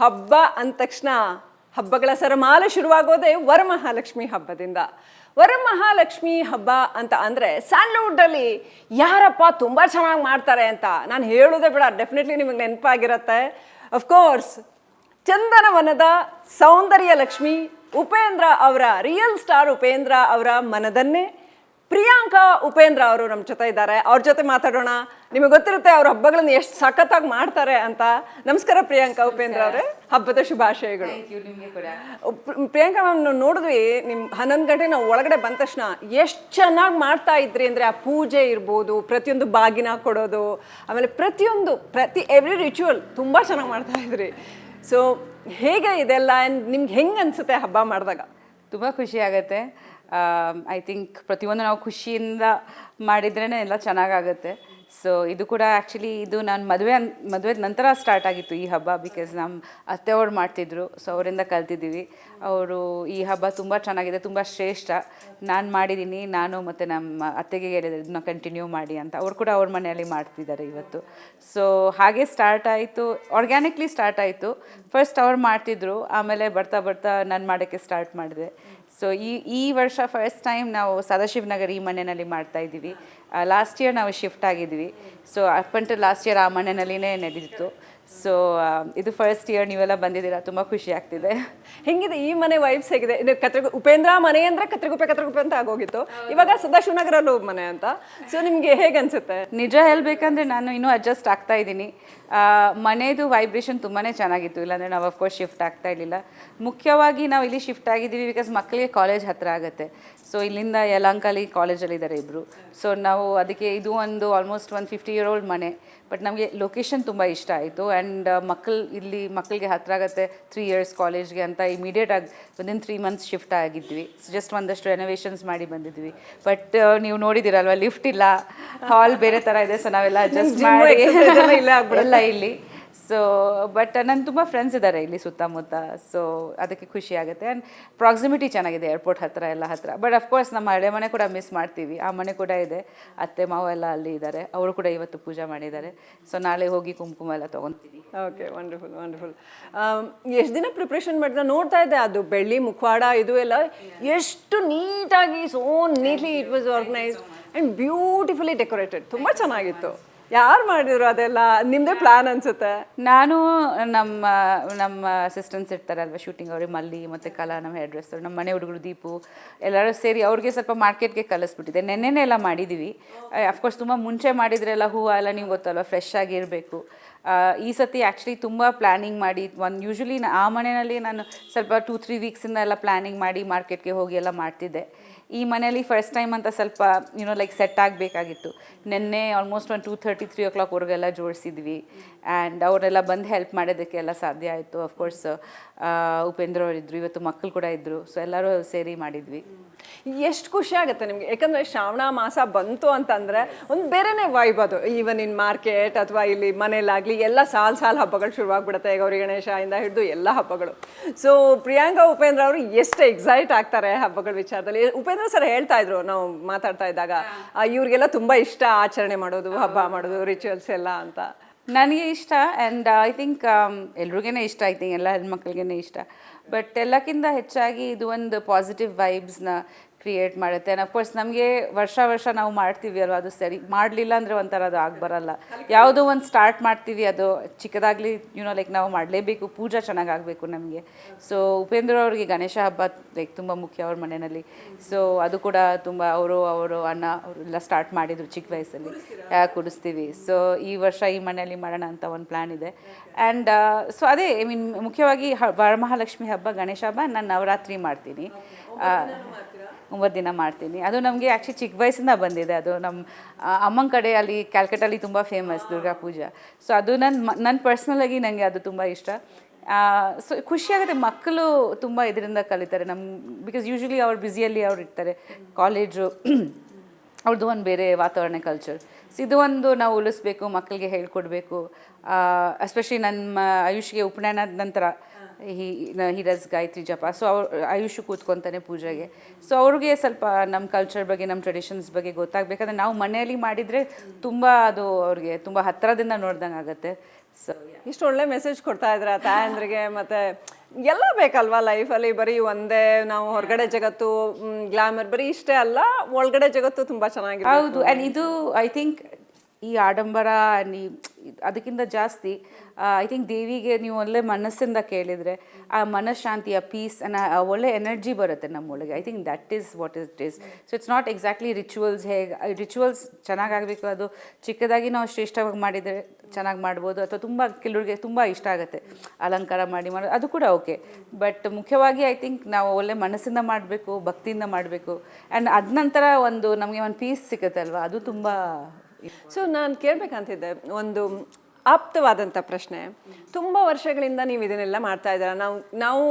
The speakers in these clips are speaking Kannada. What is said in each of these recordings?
ಹಬ್ಬ ಅಂದ ತಕ್ಷಣ ಹಬ್ಬಗಳ ಸರಮಾಲೆ ಶುರುವಾಗೋದೇ ವರಮಹಾಲಕ್ಷ್ಮಿ ಹಬ್ಬದಿಂದ. ವರಮಹಾಲಕ್ಷ್ಮಿ ಹಬ್ಬ ಅಂತ ಅಂದರೆ ಸ್ಯಾಂಡಲ್ವುಡ್ಡಲ್ಲಿ ಯಾರಪ್ಪ ತುಂಬ ಚೆನ್ನಾಗಿ ಮಾಡ್ತಾರೆ ಅಂತ ನಾನು ಹೇಳೋದೇ ಬೇಡ, ಡೆಫಿನೆಟ್ಲಿ ನಿಮಗೆ ನೆನಪಾಗಿರುತ್ತೆ. ಅಫ್ಕೋರ್ಸ್ ಚಂದನವನದ ಸೌಂದರ್ಯ ಲಕ್ಷ್ಮಿ ಉಪೇಂದ್ರ ಅವರ ರಿಯಲ್ ಸ್ಟಾರ್ ಉಪೇಂದ್ರ ಅವರ ಮನದನ್ನೇ ಪ್ರಿಯಾಂಕಾ ಉಪೇಂದ್ರ ಅವರು ನಮ್ಮ ಜೊತೆ ಇದ್ದಾರೆ. ಅವ್ರ ಜೊತೆ ಮಾತಾಡೋಣ. ನಿಮಗೆ ಗೊತ್ತಿರುತ್ತೆ ಅವ್ರ ಹಬ್ಬಗಳನ್ನ ಎಷ್ಟು ಸಖತ್ತಾಗಿ ಮಾಡ್ತಾರೆ ಅಂತ. ನಮಸ್ಕಾರ ಪ್ರಿಯಾಂಕಾ ಉಪೇಂದ್ರ ಅವರೇ, ಹಬ್ಬದ ಶುಭಾಶಯಗಳು. ಪ್ರಿಯಾಂಕಾ ಮ್ಯಾಮ್, ನಾವು ನೋಡಿದ್ವಿ ನಿಮ್ಮ 11 ಗಂಟೆ ನಾವು ಒಳಗಡೆ ಬಂದ ತಕ್ಷಣ ಎಷ್ಟು ಚೆನ್ನಾಗಿ ಮಾಡ್ತಾ ಇದ್ರಿ ಅಂದರೆ, ಆ ಪೂಜೆ ಇರ್ಬೋದು, ಪ್ರತಿಯೊಂದು ಬಾಗಿನ ಕೊಡೋದು, ಆಮೇಲೆ ಎವ್ರಿ ರಿಚುವಲ್ ತುಂಬ ಚೆನ್ನಾಗಿ ಮಾಡ್ತಾ ಇದ್ರಿ. ಸೊ ಹೇಗೆ ಇದೆಲ್ಲ ನಿಮ್ಗೆ ಹೆಂಗೆ ಅನಿಸುತ್ತೆ ಹಬ್ಬ ಮಾಡಿದಾಗ? ತುಂಬ ಖುಷಿ ಆಗುತ್ತೆ. ಐ ಥಿಂಕ್ ಪ್ರತಿಯೊಂದು ನಾವು ಖುಷಿಯಿಂದ ಮಾಡಿದ್ರೇ ಎಲ್ಲ ಚೆನ್ನಾಗಾಗುತ್ತೆ. ಸೊ ಇದು ಕೂಡ ಆ್ಯಕ್ಚುಲಿ ಇದು ನಾನು ಮದುವೆ ನಂತರ ಸ್ಟಾರ್ಟ್ ಆಗಿತ್ತು ಈ ಹಬ್ಬ. ಬಿಕಾಸ್ ನಮ್ಮ ಅತ್ತೆಯವ್ರು ಮಾಡ್ತಿದ್ರು, ಸೊ ಅವರಿಂದ ಕಲ್ತಿದ್ದೀವಿ. ಅವರು ಈ ಹಬ್ಬ ತುಂಬ ಚೆನ್ನಾಗಿದೆ, ತುಂಬ ಶ್ರೇಷ್ಠ. ನಾನು ಮಾಡಿದ್ದೀನಿ, ನಾನು ಮತ್ತು ನಮ್ಮ ಅತ್ತೆಗೆ ಹೇಳಿದೆ ಇದನ್ನ ಕಂಟಿನ್ಯೂ ಮಾಡಿ ಅಂತ. ಅವ್ರು ಕೂಡ ಅವ್ರ ಮನೆಯಲ್ಲಿ ಮಾಡ್ತಿದ್ದಾರೆ ಇವತ್ತು. ಸೊ ಹಾಗೆ ಸ್ಟಾರ್ಟ್ ಆಯಿತು, ಆರ್ಗ್ಯಾನಿಕ್ಲಿ ಸ್ಟಾರ್ಟ್ ಆಯಿತು. ಫಸ್ಟ್ ಅವ್ರು ಮಾಡ್ತಿದ್ರು, ಆಮೇಲೆ ಬರ್ತಾ ಬರ್ತಾ ನಾನು ಮಾಡೋಕ್ಕೆ ಸ್ಟಾರ್ಟ್ ಮಾಡಿದೆ. ಸೊ ಈ ವರ್ಷ ಫಸ್ಟ್ ಟೈಮ್ ನಾವು ಸದಾಶಿವನಗರ ಈ ಮನೆಯಲ್ಲಿ ಮಾಡ್ತಾಯಿದ್ದೀವಿ. ಲಾಸ್ಟ್ ಇಯರ್ ನಾವು ಶಿಫ್ಟ್ ಆಗಿದ್ವಿ. So up until last year ಆ ಮನೆಯಲ್ಲಿನೇ ನಡೆದಿತ್ತು. ಸೊ ಇದು ಫಸ್ಟ್ ಇಯರ್ ನೀವೆಲ್ಲ ಬಂದಿದ್ದೀರಾ, ತುಂಬ ಖುಷಿ ಆಗ್ತಿದೆ. ಹೆಂಗಿದೆ ಈ ಮನೆ ವೈಬ್ಸ್ ಹೇಗಿದೆ? ಇದು ಉಪೇಂದ್ರ ಮನೆ ಅಂದರೆ ಕತ್ರಿಗುಪ್ಪೆ ಅಂತ ಆಗೋಗಿತ್ತು, ಇವಾಗ ಸದಾಶಿವನಗರಲ್ಲೂ ಮನೆ ಅಂತ. ಸೊ ನಿಮಗೆ ಹೇಗೆ ಅನಿಸುತ್ತೆ? ನಿಜ ಹೇಳಬೇಕಂದ್ರೆ ನಾನು ಇನ್ನೂ ಅಡ್ಜಸ್ಟ್ ಆಗ್ತಾ ಇದ್ದೀನಿ. ಮನೆಯದು ವೈಬ್ರೇಷನ್ ತುಂಬಾ ಚೆನ್ನಾಗಿತ್ತು, ಇಲ್ಲಾಂದರೆ ನಾವು ಅಫ್ಕೋರ್ಸ್ ಶಿಫ್ಟ್ ಆಗ್ತಾ ಇರಲಿಲ್ಲ. ಮುಖ್ಯವಾಗಿ ನಾವು ಇಲ್ಲಿ ಶಿಫ್ಟ್ ಆಗಿದ್ದೀವಿ ಬಿಕಾಸ್ ಮಕ್ಕಳಿಗೆ ಕಾಲೇಜ್ ಹತ್ತಿರ ಆಗುತ್ತೆ. ಸೊ ಇಲ್ಲಿಂದ ಯಲಹಂಕಲ್ಲಿ ಕಾಲೇಜಲ್ಲಿದ್ದಾರೆ ಇಬ್ಬರು. ಸೊ ನಾವು ಅದಕ್ಕೆ ಇದು ಒಂದು ಆಲ್ಮೋಸ್ಟ್ 150 year old ಮನೆ. ಬಟ್ ನಮಗೆ ಲೊಕೇಶನ್ ತುಂಬ ಇಷ್ಟ ಆಯಿತು. ಆ್ಯಂಡ್ ಮಕ್ಕಳಿಗೆ ಹತ್ತಿರ ಆಗುತ್ತೆ 3 years ಕಾಲೇಜ್ಗೆ ಅಂತ ಇಮಿಡಿಯೇಟಾಗಿ ವಿದಿನ್ 3 months ಶಿಫ್ಟ್ ಆಗಿದ್ವಿ. ಸೊ ಜಸ್ಟ್ ಒಂದಷ್ಟು ರೆನೋವೇಷನ್ಸ್ ಮಾಡಿ ಬಂದಿದ್ವಿ. ಬಟ್ ನೀವು ನೋಡಿದ್ದೀರಲ್ವ, ಲಿಫ್ಟ್ ಇಲ್ಲ, ಹಾಲ್ ಬೇರೆ ಥರ ಇದೆ. ಸೊ ನಾವೆಲ್ಲ ಅಡ್ಜಸ್ಟ್ ಮಾಡಿ ಎಲ್ಲ ಇಲ್ಲಿ. ಸೊ ಬಟ್ ನನ್ನ ತುಂಬ ಫ್ರೆಂಡ್ಸ್ ಇದ್ದಾರೆ ಇಲ್ಲಿ ಸುತ್ತಮುತ್ತ. ಸೊ ಅದಕ್ಕೆ ಖುಷಿ ಆಗುತ್ತೆ. ಆ್ಯಂಡ್ ಪ್ರಾಕ್ಸಿಮಿಟಿ ಚೆನ್ನಾಗಿದೆ, ಏರ್ಪೋರ್ಟ್ ಹತ್ತಿರ ಎಲ್ಲ ಹತ್ತಿರ. ಬಟ್ ಅಫ್ಕೋರ್ಸ್ ನಮ್ಮ ಹಳೆ ಮನೆ ಕೂಡ ಮಿಸ್ ಮಾಡ್ತೀವಿ. ಆ ಮನೆ ಕೂಡ ಇದೆ, ಅತ್ತೆ ಮಾವ ಎಲ್ಲ ಅಲ್ಲಿ ಇದ್ದಾರೆ. ಅವರು ಕೂಡ ಇವತ್ತು ಪೂಜೆ ಮಾಡಿದ್ದಾರೆ. ಸೊ ನಾಳೆ ಹೋಗಿ ಕುಂಕುಮ ಎಲ್ಲ ತೊಗೊತೀವಿ. Okay, wonderful wonderful. ಎಷ್ಟು ದಿನ ಪ್ರಿಪ್ರೇಷನ್ ಮಾಡಿದ್ರೆ ನೋಡ್ತಾ ಇದ್ದೆ, ಅದು ಬೆಳ್ಳಿ ಮುಖವಾಡ ಇದು ಎಲ್ಲ ಎಷ್ಟು ನೀಟಾಗಿ, so neatly it was organised and beautifully decorated. ತುಂಬ ಚೆನ್ನಾಗಿತ್ತು. ಯಾರು ಮಾಡಿದ್ರು ಅದೆಲ್ಲ? ನಿಮ್ಮದೇ ಪ್ಲ್ಯಾನ್ ಅನಿಸುತ್ತೆ. ನಾನು ನಮ್ಮ ಅಸಿಸ್ಟೆಂಟ್ಸ್ ಇರ್ತಾರಲ್ವ ಶೂಟಿಂಗ್, ಅವ್ರಿಗೆ ಮಲ್ಲಿ ಮತ್ತು ಕಲಾ, ನಮ್ಮ ಹೇರ್ ಡ್ರೆಸ್ಸರ್, ನಮ್ಮ ಮನೆ ಹುಡುಗರು ದೀಪು ಎಲ್ಲರೂ ಸೇರಿ ಅವ್ರಿಗೆ ಸ್ವಲ್ಪ ಮಾರ್ಕೆಟ್ಗೆ ಕಲಿಸ್ಬಿಟ್ಟಿದೆ. ನೆನ್ನೆನೇ ಎಲ್ಲ ಮಾಡಿದ್ದೀವಿ. ಅಫ್ಕೋರ್ಸ್ ತುಂಬ ಮುಂಚೆ ಮಾಡಿದ್ರೆಲ್ಲ ಹೂವು ಎಲ್ಲ ನೀವು ಗೊತ್ತಲ್ವ, ಫ್ರೆಶ್ ಆಗಿರಬೇಕು. ಈ ಸತಿ ಆ್ಯಕ್ಚುಲಿ ತುಂಬ ಪ್ಲ್ಯಾನಿಂಗ್ ಮಾಡಿ ಯೂಶ್ವಲಿ ಆ ಮನೆಯಲ್ಲಿ ನಾನು ಸ್ವಲ್ಪ 2-3 ವೀಕ್ಸಿಂದ ಎಲ್ಲ ಪ್ಲ್ಯಾನಿಂಗ್ ಮಾಡಿ ಮಾರ್ಕೆಟ್ಗೆ ಹೋಗಿ ಎಲ್ಲ ಮಾಡ್ತಿದ್ದೆ. ಈ ಮನೆಯಲ್ಲಿ ಫಸ್ಟ್ ಟೈಮ್ ಅಂತ ಸ್ವಲ್ಪ ಲೈಕ್ ಸೆಟ್ ಆಗಬೇಕಾಗಿತ್ತು. ನೆನ್ನೆ ಆಲ್ಮೋಸ್ಟ್ ಒಂದು 2:30-3 o'clockವರೆಗೆಲ್ಲ ಜೋಡಿಸಿದ್ವಿ. ಆ್ಯಂಡ್ ಅವರೆಲ್ಲ ಬಂದು ಹೆಲ್ಪ್ ಮಾಡೋದಕ್ಕೆಲ್ಲ ಸಾಧ್ಯ ಆಯಿತು. ಅಫ್ಕೋರ್ಸ್ ಉಪೇಂದ್ರ ಅವರಿದ್ದರು, ಇವತ್ತು ಮಕ್ಕಳು ಕೂಡ ಇದ್ದರು. ಸೊ ಎಲ್ಲರೂ ಸೇರಿ ಮಾಡಿದ್ವಿ. ಎಷ್ಟು ಖುಷಿ ಆಗುತ್ತೆ ನಿಮಗೆ, ಯಾಕಂದರೆ ಶ್ರಾವಣ ಮಾಸ ಬಂತು ಅಂತಂದರೆ ಒಂದು ಬೇರೆನೇ ವೈಬ್ ಅದು. ಈವನ್ ಇನ್ ಮಾರ್ಕೆಟ್ ಅಥವಾ ಇಲ್ಲಿ ಮನೇಲಾಗಲಿ ಎಲ್ಲ ಸಾಲು ಹಬ್ಬಗಳು ಶುರುವಾಗ್ಬಿಡುತ್ತೆ. ಗೌರಿ ಗಣೇಶದಿಂದ ಹಿಡಿದು ಎಲ್ಲ ಹಬ್ಬಗಳು. ಸೊ ಪ್ರಿಯಾಂಕಾ ಉಪೇಂದ್ರ ಅವರು ಎಷ್ಟು ಎಕ್ಸೈಟ್ ಆಗ್ತಾರೆ ಹಬ್ಬಗಳ ವಿಚಾರದಲ್ಲಿ. ಉಪೇಂದ್ರ ಸರ್ ಹೇಳ್ತಾ ಇದ್ರು ನಾವು ಮಾತಾಡ್ತಾ ಇದ್ದಾಗ, ಇವ್ರಿಗೆಲ್ಲ ತುಂಬ ಇಷ್ಟ ಆಚರಣೆ ಮಾಡೋದು, ಹಬ್ಬ ಮಾಡೋದು, ರಿಚುವಲ್ಸ್ ಎಲ್ಲ ಅಂತ. ನನಗೆ ಇಷ್ಟ. ಆ್ಯಂಡ್ ಐ ಥಿಂಕ್ ಎಲ್ರಿಗೇ ಇಷ್ಟ, ಐ ಥಿಂಕ್ ಎಲ್ಲ ಹೆಣ್ಮಕ್ಳಿಗೇ ಇಷ್ಟ. ಬಟ್ ಎಲ್ಲಕ್ಕಿಂತ ಹೆಚ್ಚಾಗಿ ಇದು ಒಂದು ಪಾಸಿಟಿವ್ ವೈಬ್ಸ್ನ ಕ್ರಿಯೇಟ್ ಮಾಡುತ್ತೆ. ಆ್ಯಂಡ್ ಅಫ್ಕೋರ್ಸ್ ನಮಗೆ ವರ್ಷ ನಾವು ಮಾಡ್ತೀವಿ ಅಲ್ವ, ಅದು ಸರಿ ಮಾಡಲಿಲ್ಲ ಅಂದರೆ ಒಂಥರ ಅದು ಬರಲ್ಲ. ಯಾವುದೋ ಒಂದು ಸ್ಟಾರ್ಟ್ ಮಾಡ್ತೀವಿ, ಅದು ಚಿಕ್ಕದಾಗಲಿ ಲೈಕ್ ನಾವು ಮಾಡಲೇಬೇಕು, ಪೂಜೆ ಚೆನ್ನಾಗಾಗಬೇಕು ನಮಗೆ. ಸೊ ಉಪೇಂದ್ರ ಅವ್ರಿಗೆ ಗಣೇಶ ಹಬ್ಬ ಲೈಕ್ ತುಂಬ ಮುಖ್ಯ ಅವ್ರ ಮನೆಯಲ್ಲಿ. ಸೊ ಅದು ಕೂಡ ತುಂಬ ಅವರು ಅಣ್ಣ ಅವರೆಲ್ಲ ಸ್ಟಾರ್ಟ್ ಮಾಡಿದರು ಚಿಕ್ಕ ವಯಸ್ಸಲ್ಲಿ, ಕುಡಿಸ್ತೀವಿ. ಸೊ ಈ ವರ್ಷ ಈ ಮನೆಯಲ್ಲಿ ಮಾಡೋಣ ಅಂತ ಒಂದು ಪ್ಲ್ಯಾನ್ ಇದೆ. ಆ್ಯಂಡ್ ಸೊ ಅದೇ ಮುಖ್ಯವಾಗಿ ವರಮಹಾಲಕ್ಷ್ಮಿ ಹಬ್ಬ, ಗಣೇಶ ಹಬ್ಬ, ನಾನು ನವರಾತ್ರಿ ಮಾಡ್ತೀನಿ, 9 ದಿನ ಮಾಡ್ತೀನಿ. ಅದು ನಮಗೆ ಆ್ಯಕ್ಚುಲಿ ಚಿಕ್ಕ ವಯಸ್ಸಿಂದ ಬಂದಿದೆ. ಅದು ನಮ್ಮ ಅಮ್ಮನ ಕಡೆ ಅಲ್ಲಿ ಕ್ಯಾಲ್ಕಟಲ್ಲಿ ತುಂಬ ಫೇಮಸ್ ದುರ್ಗಾ ಪೂಜಾ. ಸೊ ಅದು ನನ್ನ ಪರ್ಸ್ನಲಾಗಿ ನನಗೆ ಅದು ತುಂಬ ಇಷ್ಟ. ಸೊ ಖುಷಿಯಾಗುತ್ತೆ. ಮಕ್ಕಳು ತುಂಬ ಇದರಿಂದ ಕಲಿತಾರೆ ಬಿಕಾಸ್ ಯೂಶ್ವಲಿ ಅವ್ರು ಬ್ಯುಸಿಯಲ್ಲಿ ಅವ್ರು ಇರ್ತಾರೆ, ಕಾಲೇಜು ಅವ್ರದ್ದು ಒಂದು ಬೇರೆ ವಾತಾವರಣ, ಕಲ್ಚರ್. ಸೊ ಇದು ಒಂದು ನಾವು ಉಳಿಸ್ಬೇಕು, ಮಕ್ಕಳಿಗೆ ಹೇಳ್ಕೊಡ್ಬೇಕು. ಎಸ್ಪೆಷಲಿ ನಮ್ಮ ಆಯುಷ್ಗೆ ಉಪನಯನದ ನಂತರ ಹಿ ಡಸ್ ಗಾಯತ್ರಿ ಜಪ. ಸೊ ಆಯುಷು ಕೂತ್ಕೊತಾನೆ ಪೂಜೆಗೆ. ಸೊ ಅವ್ರಿಗೆ ಸ್ವಲ್ಪ ನಮ್ಮ ಕಲ್ಚರ್ ಬಗ್ಗೆ, ನಮ್ಮ ಟ್ರೆಡಿಷನ್ಸ್ ಬಗ್ಗೆ ಗೊತ್ತಾಗಬೇಕಂದ್ರೆ ನಾವು ಮನೆಯಲ್ಲಿ ಮಾಡಿದರೆ ತುಂಬ ಅದು ಅವ್ರಿಗೆ ತುಂಬ ಹತ್ತಿರದಿಂದ ನೋಡ್ದಂಗೆ ಆಗುತ್ತೆ. ಸೊ ಇಷ್ಟು ಒಳ್ಳೆ ಮೆಸೇಜ್ ಕೊಡ್ತಾ ಇದ್ರ ತಾಯಂದ್ರಿಗೆ ಮತ್ತೆ ಎಲ್ಲ ಬೇಕಲ್ವಾ ಲೈಫಲ್ಲಿ, ಬರೀ ಒಂದೇ ನಾವು ಹೊರಗಡೆ ಜಗತ್ತು ಗ್ಲಾಮರ್ ಬರೀ ಇಷ್ಟೇ ಅಲ್ಲ, ಒಳಗಡೆ ಜಗತ್ತು ತುಂಬಾ ಚೆನ್ನಾಗಿದೆ. ಹೌದು. ಆ್ಯಂಡ್ ಇದು ಐ ಥಿಂಕ್ ಈ ಆಡಂಬರ ಆ್ಯಂಡ್ ಅದಕ್ಕಿಂತ ಜಾಸ್ತಿ ಐ ಥಿಂಕ್ ದೇವಿಗೆ ನೀವು ಒಳ್ಳೆ ಮನಸ್ಸಿಂದ ಕೇಳಿದರೆ ಆ ಮನಃಶಾಂತಿ, ಆ ಪೀಸ್ ಒಳ್ಳೆ ಎನರ್ಜಿ ಬರುತ್ತೆ ನಮ್ಮೊಳಗೆ. I think that is what it is. So it's not exactly rituals. Rituals ಚೆನ್ನಾಗಾಗಬೇಕು, ಅದು ಚಿಕ್ಕದಾಗಿ ನಾವು ಶ್ರೇಷ್ಠವಾಗಿ ಮಾಡಿದರೆ ಚೆನ್ನಾಗಿ ಮಾಡ್ಬೋದು, ಅಥವಾ ತುಂಬ ಕೆಲವ್ರಿಗೆ ತುಂಬ ಇಷ್ಟ ಆಗುತ್ತೆ ಅಲಂಕಾರ ಮಾಡೋದು, ಅದು ಕೂಡ ಓಕೆ. ಬಟ್ ಮುಖ್ಯವಾಗಿ ಐ ಥಿಂಕ್ ನಾವು ಒಳ್ಳೆ ಮನಸ್ಸಿಂದ ಮಾಡಬೇಕು, ಭಕ್ತಿಯಿಂದ ಮಾಡಬೇಕು. ಆ್ಯಂಡ್ ಅದ ನಂತರ ನಮಗೆ ಒಂದು ಪೀಸ್ ಸಿಗುತ್ತೆ ಅಲ್ವಾ, ಅದು ತುಂಬ. ಸೊ ನಾನು ಕೇಳಬೇಕಂತಿದ್ದೆ ಒಂದು ಆಪ್ತವಾದಂಥ ಪ್ರಶ್ನೆ. ತುಂಬ ವರ್ಷಗಳಿಂದ ನೀವು ಇದನ್ನೆಲ್ಲ ಮಾಡ್ತಾ ಇದ್ದೀರಾ. ನಾವು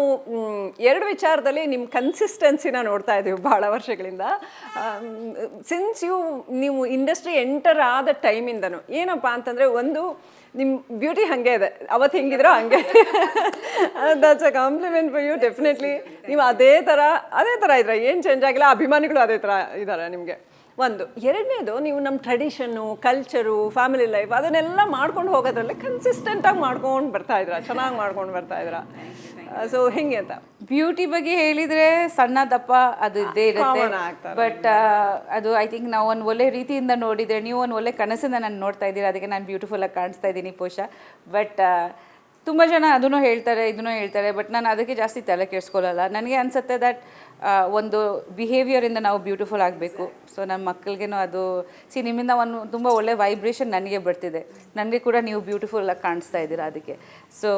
ಎರಡು ವಿಚಾರದಲ್ಲಿ ನಿಮ್ಮ ಕನ್ಸಿಸ್ಟೆನ್ಸಿನ ನೋಡ್ತಾ ಇದ್ದೀವಿ ಭಾಳ ವರ್ಷಗಳಿಂದ. ಸಿನ್ಸ್ ನೀವು ಇಂಡಸ್ಟ್ರಿ ಎಂಟರ್ ಆದ ಟೈಮಿಂದನೂ ಏನಪ್ಪ ಅಂತಂದರೆ, ಒಂದು ನಿಮ್ಮ ಬ್ಯೂಟಿ ಹಾಗೆ ಇದೆ, ಅವತ್ತು ಹೆಂಗಿದ್ರೋ ಹಂಗೆ. That's a compliment for you definitely. ನೀವು ಅದೇ ಥರ ಇದ್ರೆ, ಏನು ಚೇಂಜ್ ಆಗಿಲ್ಲ, ಅಭಿಮಾನಿಗಳು ಅದೇ ಥರ ಇದ್ದಾರೆ ನಿಮಗೆ. ಒಂದು. ಎರಡನೇದು, ನೀವು ನಮ್ಮ ಟ್ರೆಡಿಷನ್ನು, ಕಲ್ಚರು, ಫ್ಯಾಮಿಲಿ ಲೈಫ್ ಅದನ್ನೆಲ್ಲ ಮಾಡ್ಕೊಂಡು ಹೋಗೋದ್ರಲ್ಲೇ ಕನ್ಸಿಸ್ಟೆಂಟಾಗಿ ಮಾಡ್ಕೊಂಡು ಬರ್ತಾಯಿದ್ರ, ಚೆನ್ನಾಗಿ ಮಾಡ್ಕೊಂಡು ಬರ್ತಾಯಿದ್ರ. ಸೊ ಹೆಂಗೆ ಅಂತ ಬ್ಯೂಟಿ ಬಗ್ಗೆ ಹೇಳಿದರೆ ಸಣ್ಣ ದಪ್ಪ ಅದು ಇದ್ದೇ ಇರುತ್ತೆ. ಬಟ್ ಅದು ಐ ಥಿಂಕ್ ನಾವು ಒಂದು ಒಳ್ಳೆ ರೀತಿಯಿಂದ ನೋಡಿದರೆ, ನೀವು ಒಂದು ಒಳ್ಳೆ ಕನಸಿಂದ ನಾನು ನೋಡ್ತಾ ಇದ್ದೀರಾ, ಅದಕ್ಕೆ ನಾನು ಬ್ಯೂಟಿಫುಲ್ಲಾಗಿ ಕಾಣಿಸ್ತಾ ಇದ್ದೀನಿ ಬಹುಶಃ. ಬಟ್ ತುಂಬ ಜನ ಅದನ್ನು ಹೇಳ್ತಾರೆ, ಇದನ್ನು ಹೇಳ್ತಾರೆ, ಬಟ್ ನಾನು ಅದಕ್ಕೆ ಜಾಸ್ತಿ ತಲೆ ಕೆಡಿಸ್ಕೊಳ್ಳಲ್ಲ. ನನಗೆ ಅನಿಸುತ್ತೆ ದಟ್ ಒಂದು ಬಿಹೇವಿಯರಿಂದ ನಾವು ಬ್ಯೂಟಿಫುಲ್ ಆಗಬೇಕು. ಸೊ ನಮ್ಮ ಮಕ್ಕಳಿಗೇನೋ ಅದು ನಿಮ್ಮಿಂದ ಒಂದು ತುಂಬ ಒಳ್ಳೆ ವೈಬ್ರೇಷನ್ ನನಗೆ ಬರ್ತಿದೆ, ನನಗೆ ಕೂಡ ನೀವು ಬ್ಯೂಟಿಫುಲ್ಲಾಗಿ ಕಾಣಿಸ್ತಾ ಇದ್ದೀರಾ ಅದಕ್ಕೆ. ಸೊ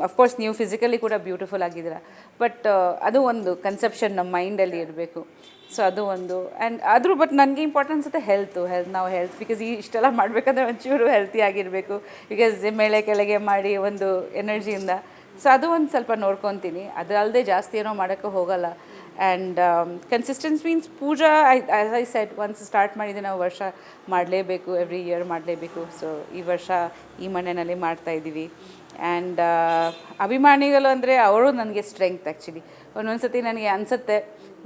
ಅಫ್ಕೋರ್ಸ್ ನೀವು ಫಿಸಿಕಲಿ ಕೂಡ ಬ್ಯೂಟಿಫುಲ್ ಆಗಿದ್ದೀರಾ, ಬಟ್ ಅದು ಒಂದು ಕನ್ಸೆಪ್ಷನ್ ನಮ್ಮ ಮೈಂಡಲ್ಲಿ ಇರಬೇಕು. ಸೊ ಅದು ಒಂದು. ಆ್ಯಂಡ್ ಬಟ್ ನನಗೆ ಇಂಪಾರ್ಟೆನ್ಸ್ ಅನ್ಸುತ್ತೆ ಹೆಲ್ತ್. ನಾವು ಹೆಲ್ತ್ ಬಿಕಾಸ್ ಇಷ್ಟೆಲ್ಲ ಮಾಡಬೇಕಂದ್ರೆ ಒಂಚೂರು ಹೆಲ್ತಿ ಆಗಿರಬೇಕು, ಬಿಕಾಸ್ ಮೇಲೆ ಕೆಳಗೆ ಮಾಡಿ ಒಂದು ಎನರ್ಜಿಯಿಂದ. ಸೊ ಅದು ಒಂದು ಸ್ವಲ್ಪ ನೋಡ್ಕೊತೀನಿ. ಅದು ಅಲ್ಲದೆ ಜಾಸ್ತಿ ಏನೋ ಮಾಡೋಕ್ಕೆ ಹೋಗಲ್ಲ. And consistency means Pooja as I said once start ಮಾಡಿದ್ದೆ, ನಾವು ವರ್ಷ ಮಾಡಲೇಬೇಕು, ಎವ್ರಿ ಇಯರ್ ಮಾಡಲೇಬೇಕು. ಸೊ ಈ ವರ್ಷ ಈ ಮನೆಯಲ್ಲಿ ಮಾಡ್ತಾಯಿದ್ದೀವಿ. ಆ್ಯಂಡ್ ಅಭಿಮಾನಿಗಳು ಅಂದರೆ ಅವರು ನನಗೆ ಸ್ಟ್ರೆಂಗ್ತ್ ಆ್ಯಕ್ಚುಲಿ. ಒಂದೊಂದು ಸತಿ ನನಗೆ ಅನಿಸುತ್ತೆ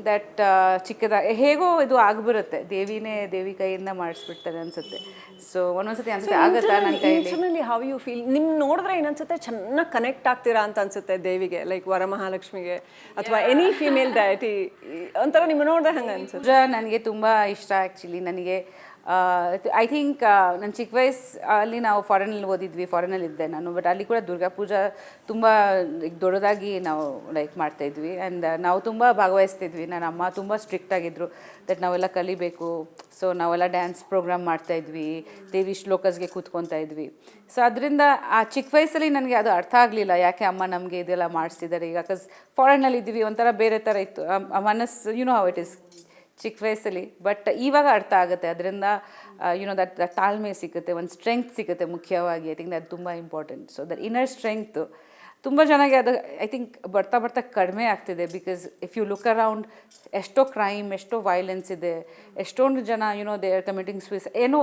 ದಟ್ ಚಿಕ್ಕದಾಗಿ ಹೇಗೋ ಇದು ಆಗಿಬಿಡುತ್ತೆ, ದೇವಿ ಕೈಯಿಂದ ಮಾಡಿಸ್ಬಿಡ್ತಾರೆ ಅನಿಸುತ್ತೆ. ಸೊ ಒಂದೊಂದ್ಸತಿ ಅನ್ಸುತ್ತೆ ಆಗುತ್ತಾ ನನ್ನ ಕೈಯಲ್ಲಿ. How you feel? ನಿಮ್ಮ ನೋಡಿದ್ರೆ ಏನನ್ಸುತ್ತೆ, ಚೆನ್ನಾಗಿ ಕನೆಕ್ಟ್ ಆಗ್ತೀರಾ ಅಂತ ಅನ್ಸುತ್ತೆ ದೇವಿಗೆ, ಲೈಕ್ ವರಮಹಾಲಕ್ಷ್ಮಿಗೆ ಅಥವಾ ಎನಿ ಫೀಮೇಲ್ ಡಯಟಿ ಒಂಥರ ನಿಮ್ಮ ನೋಡಿದ್ರೆ ಹಂಗೆ ಅನ್ಸುತ್ತೆ. ನನಗೆ ತುಂಬ ಇಷ್ಟ ಆ್ಯಕ್ಚುಲಿ. ನನಗೆ ಐ ಥಿಂಕ್ ನನ್ನ ಚಿಕ್ಕ ವಯಸ್ಸಲ್ಲಿ ನಾವು ಫಾರಿನಲ್ಲಿ ಓದಿದ್ವಿ, ಫಾರಿನಲ್ಲಿದ್ದೆ ನಾನು. ಬಟ್ ಅಲ್ಲಿ ಕೂಡ ದುರ್ಗಾ ಪೂಜಾ ತುಂಬ ದೊಡ್ಡದಾಗಿ ನಾವು ಲೈಕ್ ಮಾಡ್ತಾಯಿದ್ವಿ. ಆ್ಯಂಡ್ ನಾವು ತುಂಬ ಭಾಗವಹಿಸ್ತಿದ್ವಿ. ನನ್ನ ಅಮ್ಮ ತುಂಬ ಸ್ಟ್ರಿಕ್ಟ್ ಆಗಿದ್ದರು ದಟ್ ನಾವೆಲ್ಲ ಕಲಿಬೇಕು. ಸೊ ನಾವೆಲ್ಲ ಡ್ಯಾನ್ಸ್ ಪ್ರೋಗ್ರಾಮ್ ಮಾಡ್ತಾಯಿದ್ವಿ, ದೇವಿ ಶ್ಲೋಕಸ್ಗೆ ಕೂತ್ಕೊತಾ ಇದ್ವಿ. ಸೊ ಅದರಿಂದ ಆ ಚಿಕ್ಕ ವಯಸ್ಸಲ್ಲಿ ನನಗೆ ಅದು ಅರ್ಥ ಆಗಲಿಲ್ಲ, ಯಾಕೆ ಅಮ್ಮ ನಮಗೆ ಇದೆಲ್ಲ ಮಾಡಿಸ್ತಿದ್ದಾರೆ ಈಗ. ಬಿಕಾಸ್ ಫಾರಿನಲ್ಲಿ ಇದ್ದೀವಿ, ಒಂಥರ ಬೇರೆ ಥರ ಇತ್ತು ಆ ಮನಸ್ಸು, you know how it is ಚಿಕ್ಕ ವಯಸ್ಸಲ್ಲಿ. ಬಟ್ ಇವಾಗ ಅರ್ಥ ಆಗುತ್ತೆ, ಅದರಿಂದ ಯುನೋ ದಟ್ ತಾಳ್ಮೆ ಸಿಗುತ್ತೆ, ಒಂದು ಸ್ಟ್ರೆಂಗ್ತ್ ಸಿಗುತ್ತೆ ಮುಖ್ಯವಾಗಿ. ಐ ಥಿಂಕ್ ದಟ್ ತುಂಬ important. So that inner strength ತುಂಬ ಚೆನ್ನಾಗಿ ಅದು ಐ ಥಿಂಕ್ ಬರ್ತಾ ಕಡಿಮೆ ಆಗ್ತಿದೆ. Because if you look around, ಎಷ್ಟೋ ಕ್ರೈಮ್, ಎಷ್ಟೋ ವೈಲೆನ್ಸ್ ಇದೆ, ಎಷ್ಟೊಂದು ಜನ ದೇ ಆರ್ ಕಮಿಟಿಂಗ್ ಸುಯಿಸೈಡ್, ಏನೋ